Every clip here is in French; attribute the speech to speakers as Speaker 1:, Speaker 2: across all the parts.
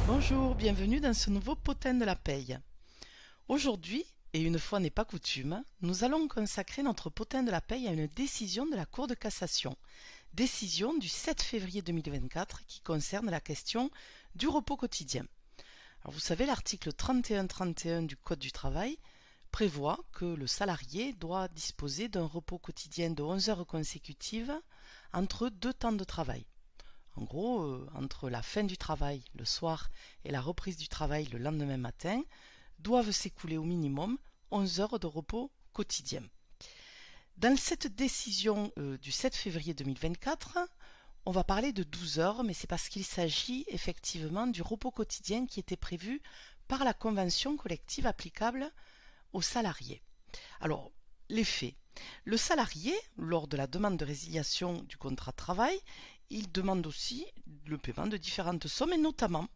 Speaker 1: Bonjour, bienvenue dans ce nouveau potin de la paye. Aujourd'hui, et une fois n'est pas coutume, nous allons consacrer notre potin de la paye à une décision de la Cour de cassation. Décision du 7 février 2024 qui concerne la question du repos quotidien. Alors vous savez, l'article 31-31 du Code du travail prévoit que le salarié doit disposer d'un repos quotidien de 11 heures consécutives entre deux temps de travail. En gros, entre la fin du travail le soir et la reprise du travail le lendemain matin, doivent s'écouler au minimum 11 heures de repos quotidien. Dans cette décision du 7 février 2024, on va parler de 12 heures, mais c'est parce qu'il s'agit effectivement du repos quotidien qui était prévu par la convention collective applicable aux salariés. Alors, les faits. Le salarié, lors de la demande de résiliation du contrat de travail, il demande aussi le paiement de différentes sommes, et notamment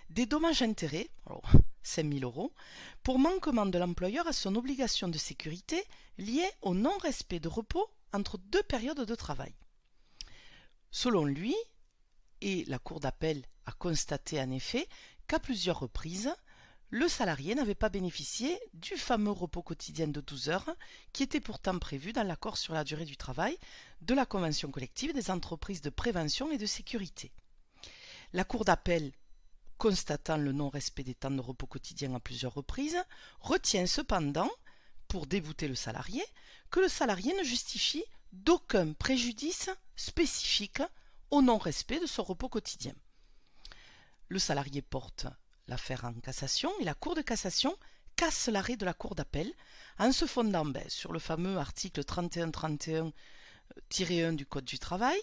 Speaker 1: des dommages-intérêts, 5 000 €, pour manquement de l'employeur à son obligation de sécurité liée au non-respect de repos entre deux périodes de travail. Selon lui, et la Cour d'appel a constaté en effet qu'à plusieurs reprises, le salarié n'avait pas bénéficié du fameux repos quotidien de 12 heures qui était pourtant prévu dans l'accord sur la durée du travail de la Convention collective des entreprises de prévention et de sécurité. La Cour d'appel, constatant le non-respect des temps de repos quotidien à plusieurs reprises, retient cependant, pour débouter le salarié, que le salarié ne justifie d'aucun préjudice spécifique au non-respect de son repos quotidien. Le salarié porte l'affaire en cassation et la Cour de cassation casse l'arrêt de la Cour d'appel en se fondant sur le fameux article 31-31-1 du Code du travail,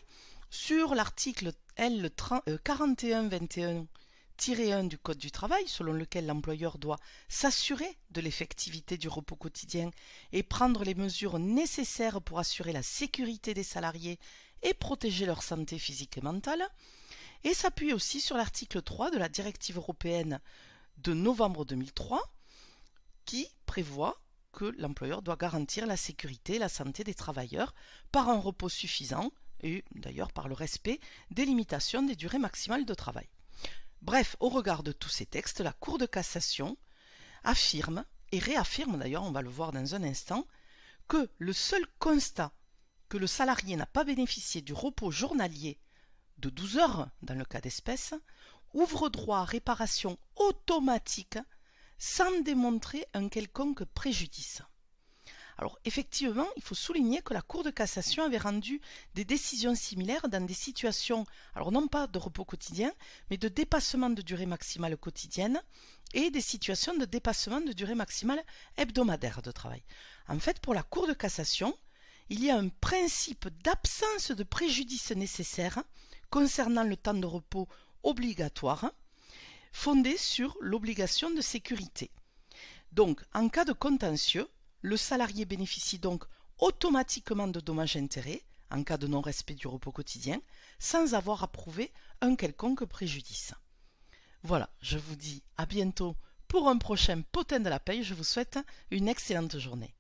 Speaker 1: sur l'article L 41-21-1 du Code du travail, selon lequel l'employeur doit s'assurer de l'effectivité du repos quotidien et prendre les mesures nécessaires pour assurer la sécurité des salariés et protéger leur santé physique et mentale, et s'appuie aussi sur l'article 3 de la directive européenne de novembre 2003 qui prévoit que l'employeur doit garantir la sécurité et la santé des travailleurs par un repos suffisant et d'ailleurs par le respect des limitations des durées maximales de travail. Bref, au regard de tous ces textes, la Cour de cassation affirme, et réaffirme d'ailleurs, on va le voir dans un instant, que le seul constat que le salarié n'a pas bénéficié du repos journalier de 12 heures dans le cas d'espèce, ouvre droit à réparation automatique sans démontrer un quelconque préjudice. Alors effectivement, il faut souligner que la Cour de cassation avait rendu des décisions similaires dans des situations, alors non pas de repos quotidien, mais de dépassement de durée maximale quotidienne et des situations de dépassement de durée maximale hebdomadaire de travail. En fait, pour la Cour de cassation, il y a un principe d'absence de préjudice nécessaire concernant le temps de repos obligatoire, fondé sur l'obligation de sécurité. Donc, en cas de contentieux, le salarié bénéficie donc automatiquement de dommages-intérêts en cas de non-respect du repos quotidien, sans avoir à prouver un quelconque préjudice. Voilà, je vous dis à bientôt pour un prochain potin de la paye. Je vous souhaite une excellente journée.